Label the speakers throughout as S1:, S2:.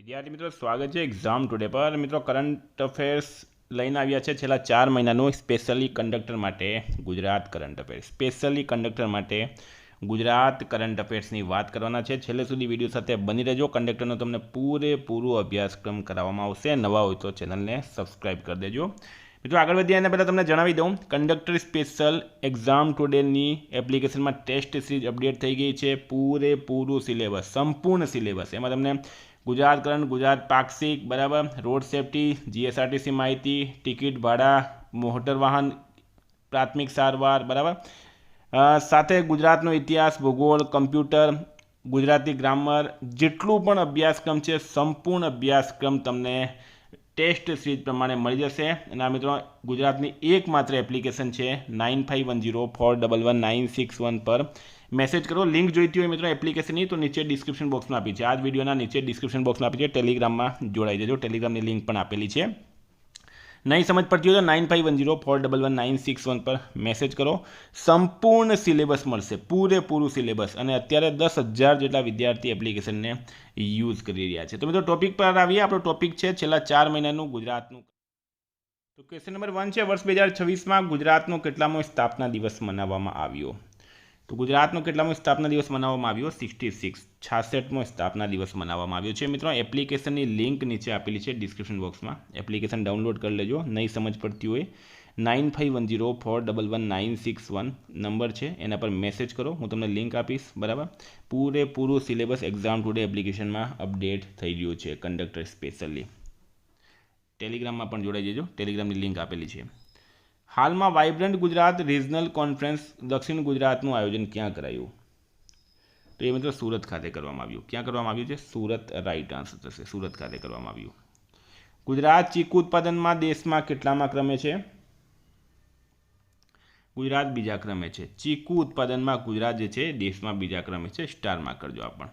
S1: વિદ્યાર્થી મિત્રો સ્વાગત છે એક્ઝામ ટુડે પર। મિત્રો કરંટ અફેર્સ લઈને આવ્યા છે છેલ્લા 4 મહિનાનું સ્પેશિયલી કંડક્ટર માટે Gujarat current affairs. Specially conductor માટે ગુજરાત કરંટ અફેર્સની વાત કરવાના છે। છેલ્લે સુધી વિડીયો સાથે બની રહેજો। કંડક્ટરનો તમને પૂરેપૂરો અભ્યાસક્રમ કરાવવામાં આવશે। નવા હોય તો ચેનલને સબસ્ક્રાઈબ કરી દેજો। મિત્રો આગળ વધીએ એના પહેલાં તમને જણાવી દઉં, કંડક્ટર સ્પેશિયલ એક્ઝામ ટુડેની એપ્લિકેશનમાં ટેસ્ટ સિરીઝ અપડેટ થઈ ગઈ છે। પૂરેપૂરું સિલેબસ, સંપૂર્ણ સિલેબસ, એમાં તમને ગુજરાત કરંટ, ગુજરાત પાક્ષિક, બરાબર, રોડ સેફટી, જીએસઆરટીસી માહિતી, ટિકિટ ભાડા, મોટર વાહન, પ્રાથમિક સારવાર, બરાબર, સાથે ગુજરાતનો ઇતિહાસ, ભૂગોળ, કમ્પ્યુટર, ગુજરાતી ગ્રામર, જેટલું પણ અભ્યાસક્રમ છે સંપૂર્ણ અભ્યાસક્રમ તમને ટેસ્ટ સિરીઝ પ્રમાણે મળી જશે। અને આ મિત્રો ગુજરાતની એકમાત્ર એપ્લિકેશન છે 9510411961 પર મેસેજ કરો। લિંક જોઈતી હોય મિત્રો એપ્લિકેશનની તો નીચે ડિસ્ક્રિપ્શન બોક્સમાં આપી છે, આ જ વિડીયોના નીચે ડિસ્ક્રિપ્શન બોક્સમાં આપી છે। ટેલિગ્રામમાં જોડાઈ જજો, ટેલિગ્રામની લિંક પણ આપેલી છે। નહીં સમજ પડતી હોય તો 9510411961 પર મેસેજ કરો। સંપૂર્ણ સિલેબસ મળશે, પૂરેપૂરું સિલેબસ, અને અત્યારે 10,000 જેટલા વિદ્યાર્થી એપ્લિકેશનને યુઝ કરી રહ્યા છે। તો મિત્રો ટોપિક પર આવીએ। આપણો ટોપિક છે છેલ્લા 4 મહિનાનું ગુજરાતનું। તો ક્વેશ્ચન નંબર 1 છે, વર્ષ 2026માં ગુજરાતનો કેટલામો સ્થાપના દિવસ મનાવવામાં આવ્યો? તો ગુજરાતનો કેટલામો સ્થાપના દિવસ મનાવવામાં આવ્યો? 66, 66મો સ્થાપના દિવસ મનાવવામાં આવ્યો છે। મિત્રો એપ્લિકેશનની લિંક નીચે આપેલી છે ડિસ્ક્રિપ્શન બોક્સમાં, એપ્લિકેશન ડાઉનલોડ કરી લેજો। નહીં સમજ પડતી હોય 9510411961 નંબર છે, એના પર મેસેજ કરો, હું તમને લિંક આપીશ, બરાબર। પૂરેપૂરું સિલેબસ એક્ઝામ ટુડે એપ્લિકેશનમાં અપડેટ થઈ રહ્યું છે કંડક્ટર સ્પેશિયલી। ટેલિગ્રામમાં પણ જોડાઈ જજો, ટેલિગ્રામની લિંક આપેલી છે। હાલમાં વાઇબ્રન્ટ ગુજરાત રિજનલ કોન્ફરન્સ દક્ષિણ ગુજરાતનું આયોજન ક્યાં કરાયું? તો એ મિત્રો સુરત ખાતે કરવામાં આવ્યું। ક્યાં કરવામાં આવ્યું છે? સુરત રાઈટ આન્સર થશે, સુરત ખાતે કરવામાં આવ્યું। ગુજરાત ચીકુ ઉત્પાદનમાં દેશમાં કેટલામાં ક્રમે છે? ગુજરાત બીજા ક્રમે છે। ચીકુ ઉત્પાદનમાં ગુજરાત જે છે દેશમાં બીજા ક્રમે છે, સ્ટારમાં કરજો આ પણ।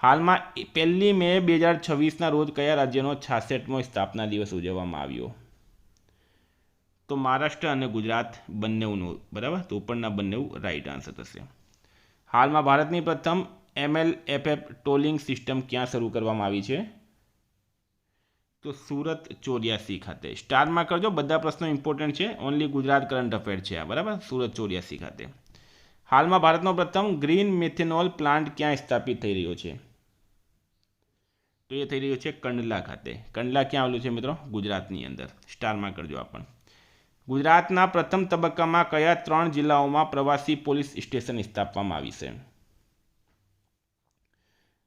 S1: હાલમાં 1 મે 2026ના રોજ કયા રાજ્યનો 66મો સ્થાપના દિવસ ઉજવવામાં આવ્યો? તો મહારાષ્ટ્ર અને ગુજરાત બંનેનું, બરાબર, તો ઉપરના બંને રાઈટ આન્સર થશે। હાલમાં ભારતની પ્રથમ MLFF ટોલિંગ સિસ્ટમ ક્યાં શરૂ કરવામાં આવી છે? તો સુરત 84 ખાતે, સ્ટારમાં કરજો, બધા પ્રશ્નો ઇમ્પોર્ટન્ટ છે, ઓનલી ગુજરાત કરંટ અફેર છે આ, બરાબર, સુરત 84 ખાતે। હાલમાં ભારતનો પ્રથમ ગ્રીન મિથેનોલ પ્લાન્ટ ક્યાં સ્થાપિત થઈ રહ્યો છે? તો એ થઈ રહ્યો છે કંડલા ખાતે। કંડલા ક્યાં આવેલું છે મિત્રો? ગુજરાતની અંદર, સ્ટારમાં કરજો આ પણ। ગુજરાતના પ્રથમ તબક્કામાં કયા 3 જિલ્લાઓમાં પ્રવાસી પોલીસ સ્ટેશન સ્થાપવામાં આવી છે?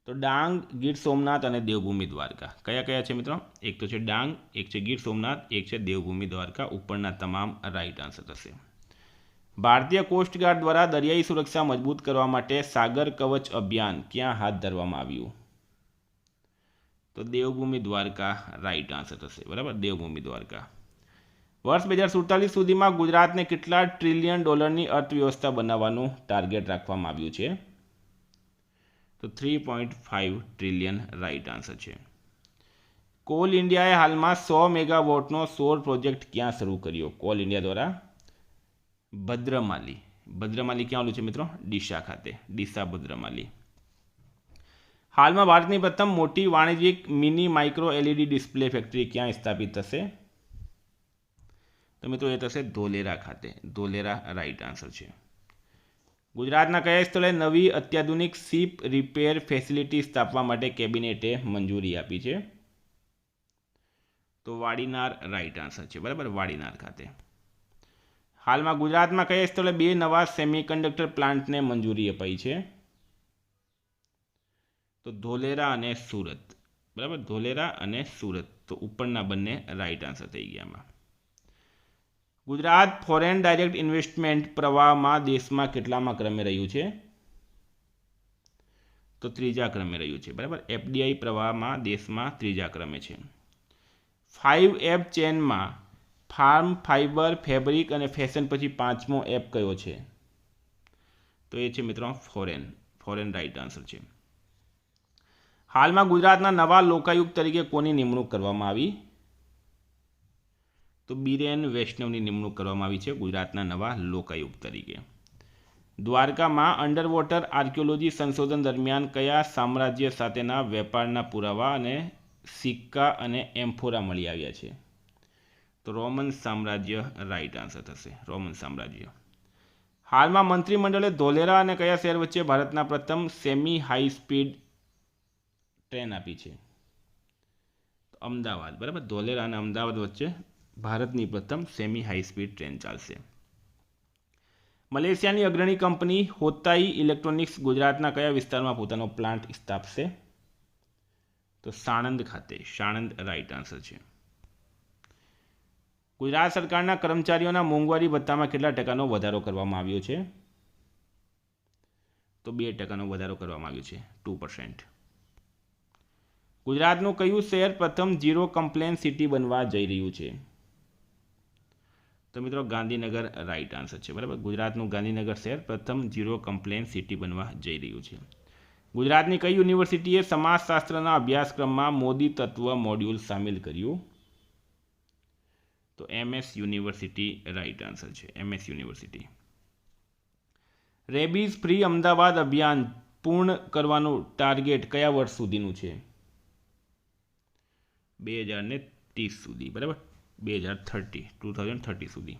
S1: તો ડાંગ, ગીર સોમનાથ અને દેવભૂમિ દ્વારકા। કયા કયા છે મિત્રો? એક તો છે ડાંગ, એક છે ગીર સોમનાથ, એક છે દેવભૂમિ દ્વારકા, ઉપરના તમામ રાઈટ આન્સર થશે। ભારતીય કોસ્ટગાર્ડ દ્વારા દરિયાઈ સુરક્ષા મજબૂત કરવા માટે સાગર કવચ અભિયાન ક્યાં હાથ ધરવામાં આવ્યું? તો દેવભૂમિ દ્વારકા રાઈટ આન્સર થશે, બરાબર, દેવભૂમિ દ્વારકા। વર્ષ 2047 સુધીમાં ગુજરાતને કેટલા ટ્રિલિયન ડોલરની અર્થવ્યવસ્થા બનાવવાનું ટાર્ગેટ રાખવામાં આવ્યું છે? તો 3.5 ટ્રિલિયન રાઈટ આન્સર છે। કોલ ઇન્ડિયાએ હાલમાં 100 મેગાવોટનો સૌર પ્રોજેક્ટ ક્યાં શરૂ કર્યો? કોલ ઇન્ડિયા દ્વારા ભદ્રમાલી, ભદ્રમાલી ક્યાં આવેલું છે મિત્રો? ડીસા ખાતે, ડીસા ભદ્રમાલી। હાલમાં ભારતની પ્રથમ મોટી વાણિજ્યિક mini micro LED display factory ક્યાં સ્થાપિત થશે? તો મિત્રો એ થશે ધોલેરા ખાતે, ધોલેરા રાઈટ આન્સર છે। ગુજરાતના કયા સ્થળે નવી અત્યાધુનિક શિપ રિપેર ફેસિલિટી સ્થાપવા માટે કેબિનેટે મંજૂરી આપી છે? તો વાડીનાર રાઈટ આન્સર છે, બરાબર, વાડીનાર ખાતે। હાલમાં ગુજરાતમાં કયા સ્થળે 2 નવા સેમિકન્ડક્ટર પ્લાન્ટને મંજૂરી અપાઈ છે? તો ધોલેરા અને સુરત, બરાબર, ધોલેરા અને સુરત, તો ઉપરના બંને રાઈટ આન્સર થઈ ગયા આમાં। ગુજરાત ફોરેન ડાયરેક્ટ ઇન્વેસ્ટમેન્ટ પ્રવાહમાં દેશમાં કેટલામાં ક્રમે રહ્યું છે? તો 3જા ક્રમે રહ્યું છે, બરાબર, FDI પ્રવાહમાં દેશમાં 3જા ક્રમે છે। 5F ચેનમાં ફાર્મ, ફાઇબર, ફેબ્રિક અને ફેશન પછી 5મો એપ કયો છે? તો એ છે મિત્રો ફોરેન, ફોરેન રાઈટ આન્સર છે। હાલમાં ગુજરાતના નવા લોકાયુક્ત તરીકે કોની નિમણૂક કરવામાં આવી? તો બીરેન વૈષ્ણવની નિમણૂક કરવામાં આવી છે ગુજરાતના નવા લોકાયુક્ત તરીકે। દ્વારકામાં અંડર વોટર આર્કિયોલોજી સંશોધન દરમિયાન કયા સામ્રાજ્ય સાથેના વેપારના પુરાવા અને સિક્કા અને એમ્ફોરા મળી આવ્યા છે? તો રોમન સામ્રાજ્ય રાઈટ આન્સર થશે, રોમન સામ્રાજ્ય. હાલમાં મંત્રીમંડળે ધોલેરા અને કયા શહેર વચ્ચે ભારતના પ્રથમ સેમી હાઈ સ્પીડ ટ્રેન આપી છે? તો અમદાવાદ. બરાબર, ધોલેરા અને અમદાવાદ વચ્ચે ભારતની પ્રથમ સેમી હાઈ સ્પીડ ટ્રેન ચાલશે. મલેશિયાની અગ્રણી કંપની હોતાઈ ઇલેક્ટ્રોનિક્સ ગુજરાતના કયા વિસ્તારમાં પોતાનો પ્લાન્ટ સ્થાપશે? તો સાણંદ ખાતે. સાણંદ રાઈટ આન્સર છે. ગુજરાત સરકારના કર્મચારીઓના મોંઘવારી ભથ્થામાં કેટલા ટકાનો વધારો કરવામાં આવ્યો છે? તો 2% વધારો કરવામાં આવ્યો છે, 2%. ગુજરાતનું કયું શહેર પ્રથમ ઝીરો કમ્પ્લેન સિટી બનવા જઈ રહ્યું છે? તો મિત્રો ગાંધીનગર રાઈટ આન્સર છે. બરાબર, ગુજરાતનું ગાંધીનગર શહેર પ્રથમ ઝીરો કમ્પ્લેન સિટી બનવા જઈ રહ્યું છે. ગુજરાતની કઈ યુનિવર્સિટીએ સમાજશાસ્ત્રના અભ્યાસક્રમમાં મોદી તત્વ મોડ્યુલ સામેલ કર્યું? તો MS યુનિવર્સિટી રાઈટ આન્સર છે, MS university. Rabies free Ahmedabad અભિયાન પૂર્ણ કરવાનું ટાર્ગેટ કયા વર્ષ સુધીનું છે? 2030 સુધી. બરાબર, 2030 સુધી.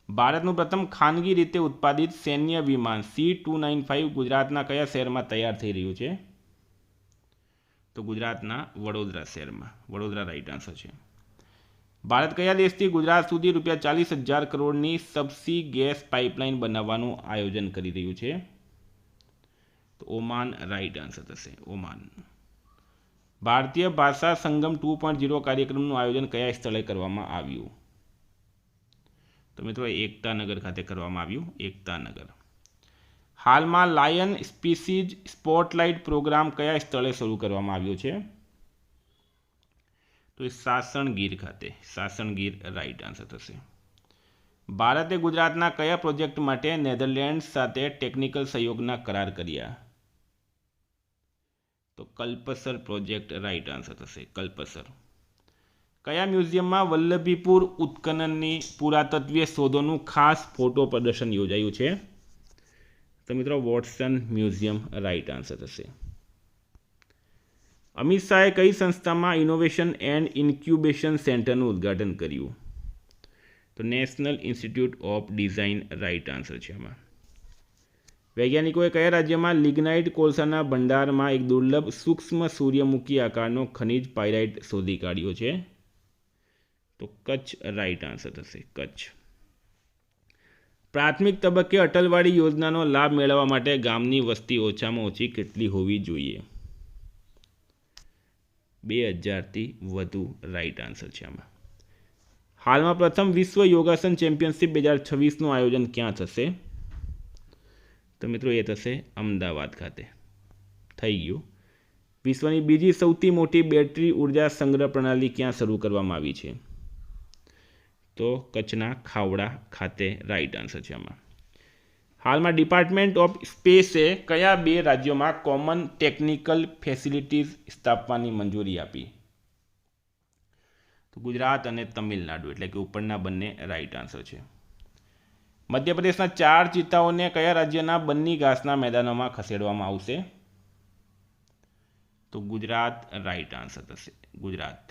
S1: ભારતનું પ્રથમ ખાનગી રીતે ઉત્પાદિત સૈન્ય વિમાન C-295 ગુજરાતના કયા શહેરમાં તૈયાર થઈ રહ્યું છે? તો ગુજરાતના વડોદરા શહેરમાં. વડોદરા રાઈટ આન્સર છે. ભારત કયા દેશથી ગુજરાત સુધી ₹40,000 કરોડની સબસી ગેસ પાઇપલાઇન બનાવવાનું આયોજન કરી રહ્યું છે? તો ઓમાન રાઈટ આન્સર થશે, ઓમાન. ભારતીય ભાષા સંગમ 2.0 કાર્યક્રમનું આયોજન કયા સ્થળે કરવામાં આવ્યું? તો મિત્રો એકતાનગર ખાતે કરવામાં આવ્યું, એકતાનગર. હાલમાં લાયન સ્પીસીઝ સ્પોટલાઇટ પ્રોગ્રામ કયા સ્થળે શરૂ કરવામાં આવ્યો છે? તો એ સાસણગીર ખાતે. સાસણગીર રાઈટ આન્સર થશે. ભારતે ગુજરાતના કયા પ્રોજેક્ટ માટે નેધરલેન્ડ્સ સાથે ટેકનિકલ સહયોગના કરાર કર્યા? તો કલ્પસર પ્રોજેક્ટ રાઈટ આન્સર થશે, કલ્પસર. કયા મ્યુઝિયમમાં વલ્લભીપુર ઉત્ખનનની પુરાતત્વીય શોધોનું ખાસ ફોટો પ્રદર્શન યોજાયું છે? તો મિત્રો વોટસન મ્યુઝિયમ રાઈટ આન્સર થશે. અમિત શાહે કઈ સંસ્થામાં ઇનોવેશન એન્ડ ઇન્ક્યુબેશન સેન્ટરનું ઉદ્ઘાટન કર્યું? તો national institute of design right answer છે આમાં. વૈજ્ઞાનિકોએ કયા રાજ્યમાં લિગ્નાઇટ કોલસાના ભંડારમાં એક દુર્લભ સૂક્ષ્મ સૂર્યમુખી આકારનો ખનિજ પાયરાઇટ શોધી કાઢ્યો છે? તો કચ્છ રાઈટ આન્સર થશે, કચ્છ. પ્રાથમિક તબક્કે અટલવાડી યોજનાનો લાભ મેળવવા માટે ગામની વસ્તી ઓછામાં ઓછી કેટલી હોવી જોઈએ? 2000થી વધુ રાઈટ આન્સર છે આમાં. હાલમાં પ્રથમ વિશ્વ યોગાસન ચેમ્પિયનશિપ 2026નું આયોજન ક્યાં થશે? તો મિત્રો એ થશે અમદાવાદ ખાતે. થઈ ગયું. વિશ્વની બીજી સૌથી મોટી બેટરી ઉર્જા સંગ્રહ પ્રણાલી ક્યાં શરૂ કરવામાં આવી છે? તો કચ્છના ખાવડા ખાતે રાઈટ આન્સર છે આમાં. હાલમાં ડિપાર્ટમેન્ટ ઓફ સ્પેસે કયા 2 રાજ્યોમાં કોમન ટેકનિકલ ફેસિલિટીઝ સ્થાપવાની મંજૂરી આપી? તો ગુજરાત અને તમિલનાડુ, એટલે કે ઉપરના બંને રાઈટ આન્સર છે. મધ્યપ્રદેશના 4 ચિત્તાઓને કયા રાજ્યના બન્ની ઘાસના મેદાનોમાં ખસેડવામાં આવશે? તો ગુજરાત રાઈટ આન્સર થશે, ગુજરાત.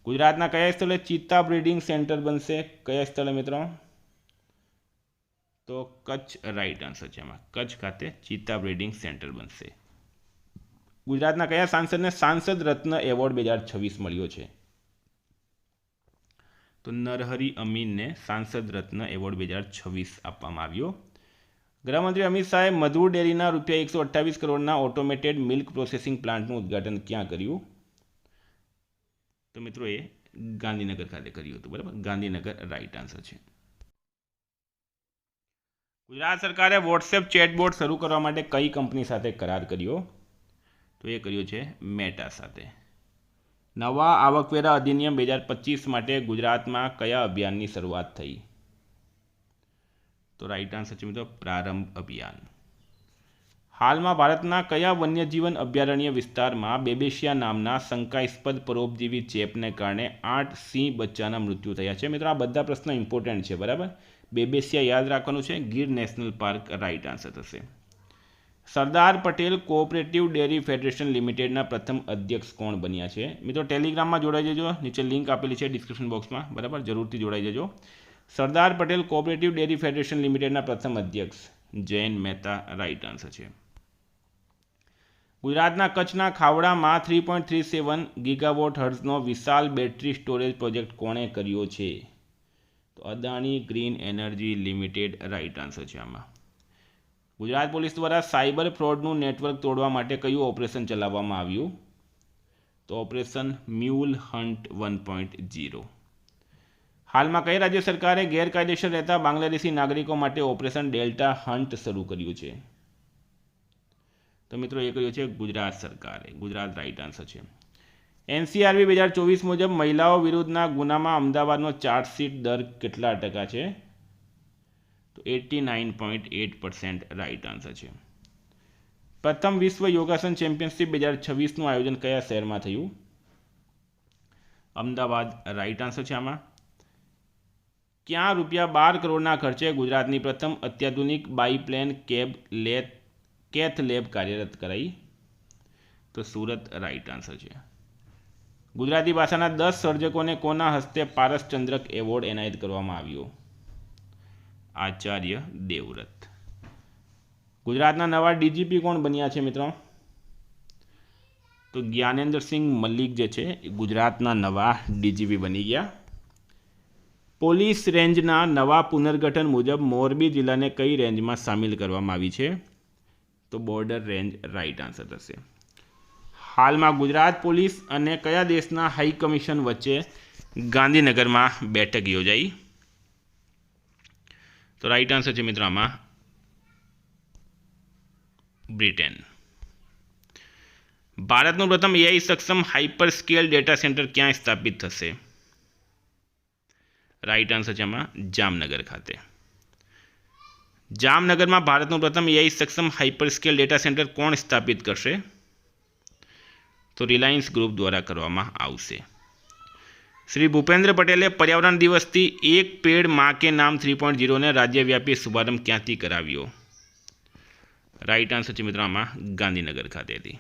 S1: ગુજરાતના કયા સ્થળે ચિત્તા બ્રીડિંગ સેન્ટર બનશે? કયા સ્થળે મિત્રો? તો કચ્છ રાઈટ આન્સર છે એમાં. કચ્છ ખાતે ચિત્તા બ્રીડિંગ સેન્ટર બનશે. ગુજરાતના કયા સાંસદને સાંસદ રત્ન એવોર્ડ 2026 મળ્યો છે? તો નરહરી અમીનને સાંસદ રત્ન એવોર્ડ 2026 આપવામાં આવ્યો. ગૃહમંત્રી અમિત શાહે મધુર ડેરીના ₹128 કરોડના ઓટોમેટેડ મિલ્ક પ્રોસેસિંગ પ્લાન્ટનું ઉદ્ઘાટન ક્યાં કર્યું? તો મિત્રો એ ગાંધીનગર ખાતે કર્યું હતું. બરાબર, ગાંધીનગર રાઈટ આન્સર છે. ગુજરાત સરકારે વોટ્સએપ ચેટબોટ શરૂ કરવા માટે કઈ કંપની સાથે કરાર કર્યો? તો એ કર્યો છે મેટા સાથે. નવા આવકવેરા અધિનિયમ 2025 માટે ગુજરાતમાં કયા અભિયાનની શરૂઆત થઈ? તો રાઈટ આન્સર છે મિત્રો પ્રારંભ અભિયાન. હાલમાં ભારતના કયા વન્યજીવન અભયારણ્ય વિસ્તારમાં બેબેશિયા નામના શંકાસ્પદ પરોપજીવી ચેપને કારણે 8 સિંહ બચ્ચાના મૃત્યુ થયા છે? મિત્રો આ બધા પ્રશ્નો ઇમ્પોર્ટન્ટ છે. બરાબર, બેબેસિયા યાદ રાખવાનું છે. Gir national park right answer થશે. Sardar Patel cooperative dairy federation લિમિટેડના પ્રથમ અધ્યક્ષ કોણ બન્યા છે? મિત્રો ટેલિગ્રામમાં જોડાઈ જજો, નીચે લિંક આપેલી છે ડિસ્ક્રિપ્શન બોક્સમાં, બરાબર, જરૂરથી જોડાઈ જજો. સરદાર પટેલ કોઓપરેટિવ ડેરી ફેડરેશન લિમિટેડના પ્રથમ અધ્યક્ષ જૈન મહેતા રાઇટ આન્સર છે. ગુજરાતના કચ્છના ખાવડામાં 3.37 ગીગાવોટ હર્ટ્ઝનો વિશાળ બેટરી સ્ટોરેજ પ્રોજેક્ટ કોણે કર્યો છે? તો Adani green energy limited right answer છે આમાં. ગુજરાત પોલીસ દ્વારા સાયબર ફ્રોડનું નેટવર્ક તોડવા માટે કયું ઓપરેશન ચલાવવામાં આવ્યું? તો ઓપરેશન મ્યુલ હન્ટ 1.0. હાલમાં કઈ રાજ્ય સરકારે ગેરકાયદેસર રહેતા બાંગ્લાદેશી નાગરિકો માટે ઓપરેશન ડેલ્ટા હન્ટ શરૂ કર્યું છે? તો મિત્રો એ કર્યું છે ગુજરાત સરકારે. ગુજરાત રાઇટ આન્સર છે. NCRB 2024 મુજબ મહિલાઓ વિરુદ્ધના ગુનામાં અમદાવાદનો ચાર્જશીટ દર કેટલા ટકા છે? તો 89.8% રાઇટ આન્સર છે. પ્રથમ વિશ્વ યોગાસન ચેમ્પિયનશિપ 2026નું આયોજન કયા શહેરમાં થયું? અમદાવાદ રાઇટ આન્સર છે આમાં. ક્યાં ₹12 કરોડના ખર્ચે ગુજરાતની પ્રથમ અત્યાધુનિક બાયપ્લેન કેથ લેબ કાર્યરત કરાઈ? તો સુરત રાઇટ આન્સર છે. ગુજરાતી ભાષાના 10 સર્જકોને કોના હસ્તે પારસચંદ્રક એવોર્ડ એનાયત કરવામાં આવ્યો? આચાર્ય દેવવ્રત. ગુજરાતના નવા ડીજીપી કોણ બન્યા છે મિત્રો? તો જ્ઞાનેન્દ્રસિંહ મલિક જે છે એ ગુજરાતના નવા ડીજીપી બની ગયા. પોલીસ રેન્જના નવા પુનર્ગઠન મુજબ મોરબી જિલ્લાને કઈ રેન્જમાં સામેલ કરવામાં આવી છે? તો બોર્ડર રેન્જ રાઇટ આન્સર થશે. હાલમાં ગુજરાત પોલીસ અને કયા દેશના હાઈ કમિશન વચ્ચે ગાંધીનગરમાં બેઠક યોજાઈ? તો રાઇટ આન્સર છે મિત્રો આમાં બ્રિટેન. ભારતનું પ્રથમ AI સક્ષમ હાઇપર સ્કેલ ડેટા સેન્ટર ક્યાં સ્થાપિત થશે? રાઇટ આન્સર છે આમાં જામનગર ખાતે. જામનગરમાં ભારતનું પ્રથમ AI સક્ષમ હાઇપર સ્કેલ ડેટા સેન્ટર કોણ સ્થાપિત કરશે? તો રિલાયન્સ ગ્રુપ દ્વારા કરવામાં આવશે. શ્રી ભૂપેન્દ્ર પટેલે પર્યાવરણ દિવસથી એક પેડ માં કે નામ 3.0 ને રાજ્યવ્યાપી શુભારંભ ક્યાંથી કરાવ્યો? રાઇટ આન્સર છે મિત્રો આમાં ગાંધીનગર ખાતેથી.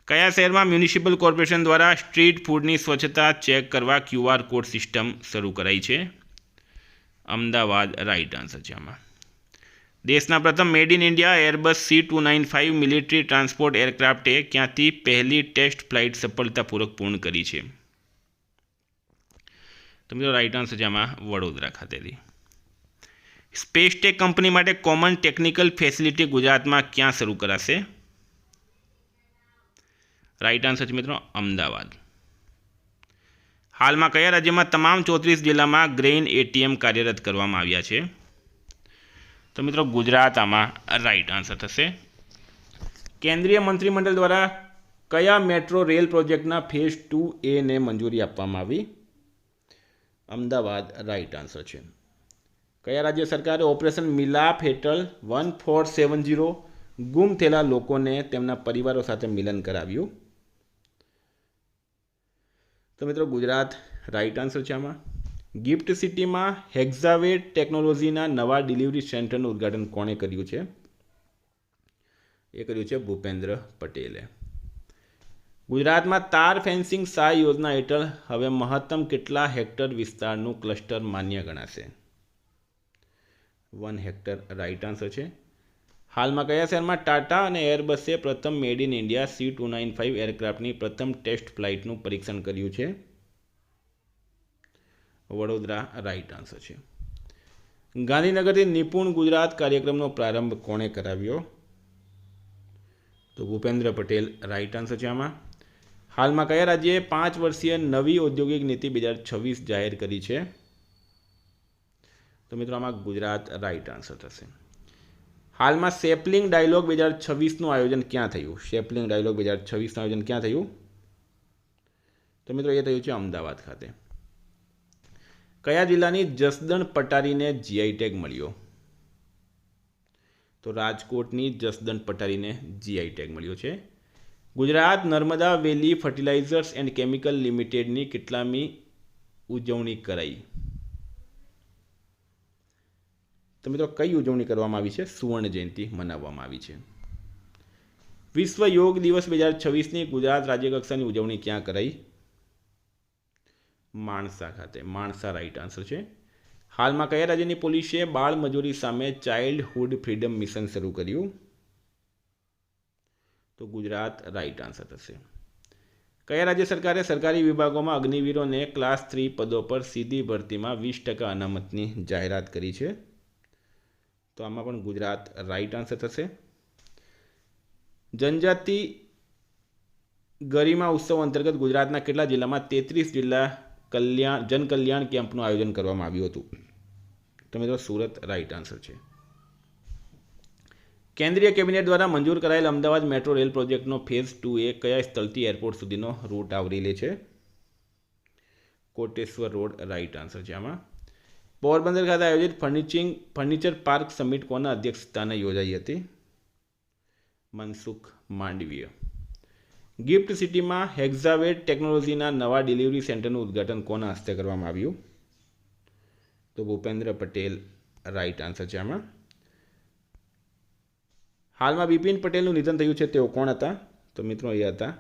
S1: કયા શહેરમાં મ્યુનિસિપલ કોર્પોરેશન દ્વારા સ્ટ્રીટ ફૂડની સ્વચ્છતા ચેક કરવા QR કોડ સિસ્ટમ શરૂ કરાઈ છે? અમદાવાદ રાઇટ આન્સર છે આમાં. દેશના પ્રથમ made in India Airbus C295 military transport એરક્રાફ્ટે ક્યાંથી પહેલી ટેસ્ટ ફ્લાઇટ સફળતાપૂર્વક પૂર્ણ કરી છે? તો મિત્રો રાઇટ આન્સર છે આમાં વડોદરા ખાતેથી. સ્પેસટેક કંપની માટે કોમન ટેકનિકલ ફેસિલિટી ગુજરાતમાં ક્યાં શરૂ કરાશે? રાઇટ આન્સર છે મિત્રો અમદાવાદ. હાલમાં કયા રાજ્યમાં તમામ 34 જિલ્લામાં ગ્રેઇન ATM કાર્યરત કરવામાં આવ્યા છે? તો મિત્રો ગુજરાત આમાં રાઇટ આન્સર થશે. કેન્દ્રીય મંત્રીમંડળ દ્વારા કયા મેટ્રો રેલ પ્રોજેક્ટના ફેઝ 2A ને મંજૂરી આપવામાં આવી? અમદાવાદ રાઇટ આન્સર છે. કયા રાજ્ય સરકારે ઓપરેશન મિલાપ હેઠળ 1470 ગુમ થયેલા લોકોને તેમના પરિવારો સાથે મિલન કરાવ્યું? તો મિત્રો ગુજરાત રાઇટ આન્સર છે આમાં. ગિફ્ટ સિટીમાં હેક્ઝાવેટ ટેકનોલોજીના નવા ડિલિવરી સેન્ટરનું ઉદ્ઘાટન કોણે કર્યું છે? એ કર્યું છે ભૂપેન્દ્ર પટેલે. ગુજરાતમાં તાર ફેન્સિંગ સહાય યોજના હેઠળ હવે મહત્તમ કેટલા હેક્ટર વિસ્તારનું ક્લસ્ટર માન્ય ગણાશે? 1 હેક્ટર રાઇટ આન્સર છે. હાલમાં કયા શહેરમાં ટાટા અને એરબસે પ્રથમ મેડ ઇન ઇન્ડિયા C295 એરક્રાફ્ટની પ્રથમ ટેસ્ટ ફ્લાઇટનું પરીક્ષણ કર્યું છે? વડોદરા રાઇટ આન્સર છે. ગાંધીનગરથી નિપુણ ગુજરાત કાર્યક્રમનો પ્રારંભ કોણે કરાવ્યો? તો ભૂપેન્દ્ર પટેલ રાઇટ આન્સર છે આમાં. હાલમાં કયા રાજ્યએ 5 વર્ષીય નવી ઔદ્યોગિક નીતિ 2026 જાહેર કરી છે? તો મિત્રો આમાં ગુજરાત રાઇટ આન્સર થશે. હાલમાં સેપલિંગ ડાયલોગ 2026નું આયોજન ક્યાં થયું? સેપલિંગ ડાયલોગ 2026નું આયોજન ક્યાં થયું? તો મિત્રો એ થયું છે અમદાવાદ ખાતે. કયા જિલ્લાની જસદણ પટારીને GI ટેગ મળ્યો? તો રાજકોટની જસદણ પટારીને GI ટેગ મળ્યો છે. ગુજરાત નર્મદા વેલી ફર્ટિલાઇઝર્સ એન્ડ કેમિકલ લિમિટેડની કેટલામી ઉજવણી કરાઈ? તો મિત્રો કઈ ઉજવણી કરવામાં આવી છે? સુવર્ણ જયંતિ મનાવવામાં આવી છે. વિશ્વ યોગ દિવસ 2026ની ગુજરાત રાજ્યકક્ષાની ઉજવણી ક્યાં કરાઈ? માણસા ખાતે. માણસા રાઈટ આન્સર છે. હાલમાં કયા રાજ્યની પોલીસે બાળ મજૂરી સામે ચાઇલ્ડહુડ ફ્રીડમ મિશન શરૂ કર્યું? તો ગુજરાત રાઈટ આન્સર થશે. કયા રાજ્ય સરકારે સરકારી વિભાગોમાં અગ્નિવીરોને ક્લાસ 3 પદો પર સીધી ભરતીમાં 20% અનામતની જાહેરાત કરી છે? તો આમાં પણ ગુજરાત રાઈટ આન્સર થશે. જનજાતિ ગરિમા ઉત્સવ અંતર્ગત ગુજરાતના કેટલા જિલ્લામાં 33 જિલ્લા જનકલ્યાણ કેમ્પનું આયોજન કરવામાં આવ્યું હતું? તો મિત્રો સુરત રાઈટ આન્સર છે. કેન્દ્રીય કેબિનેટ દ્વારા મંજૂર કરાયેલ અમદાવાદ મેટ્રો રેલ પ્રોજેક્ટનો ફેઝ 2A કયા સ્થળથી એરપોર્ટ સુધીનો રૂટ આવરી લે છે? કોટેશ્વર રોડ રાઈટ આન્સર છે આમાં. પોરબંદર ખાતે આયોજિત ફર્નિચર પાર્ક સમિટ કોના અધ્યક્ષસ્થાને યોજાઈ હતી? મનસુખ માંડવીય. ગિફ્ટ સિટીમાં હેક્ઝાવેટ ટેકનોલોજીના નવા ડિલિવરી સેન્ટરનું ઉદ્ઘાટન કોના હસ્તે કરવામાં આવ્યું? તો ભૂપેન્દ્ર પટેલ રાઈટ આન્સર છે આમાં. હાલમાં બિપિન પટેલનું નિધન થયું છે, તેઓ કોણ હતા? તો મિત્રો એ હતા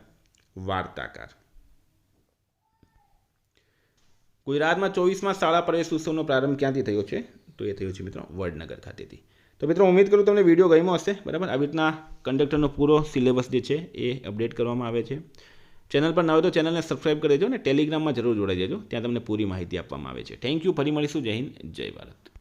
S1: વાર્તાકાર. ગુજરાતમાં 24માં શાળા પ્રવેશ ઉત્સવનો પ્રારંભ ક્યાંથી થયો છે? તો એ થયો છે મિત્રો વડનગર ખાતેથી. તો મિત્રો ઉમ્મીદ કરું તમને વિડીયો ગમ્યો હશે, બરાબર. આવી રીતના કંડક્ટરનો પૂરો સિલેબસ જે છે એ અપડેટ કરવામાં આવે છે. ચેનલ પર ન હોય તો ચેનલને સબસ્ક્રાઈબ કરી દેજો અને ટેલિગ્રામમાં જરૂર જોડાઈ દેજો, ત્યાં તમને પૂરી માહિતી આપવામાં આવે છે. Thank you. ફરી મળીશું. જય હિન્દ, જય ભારત.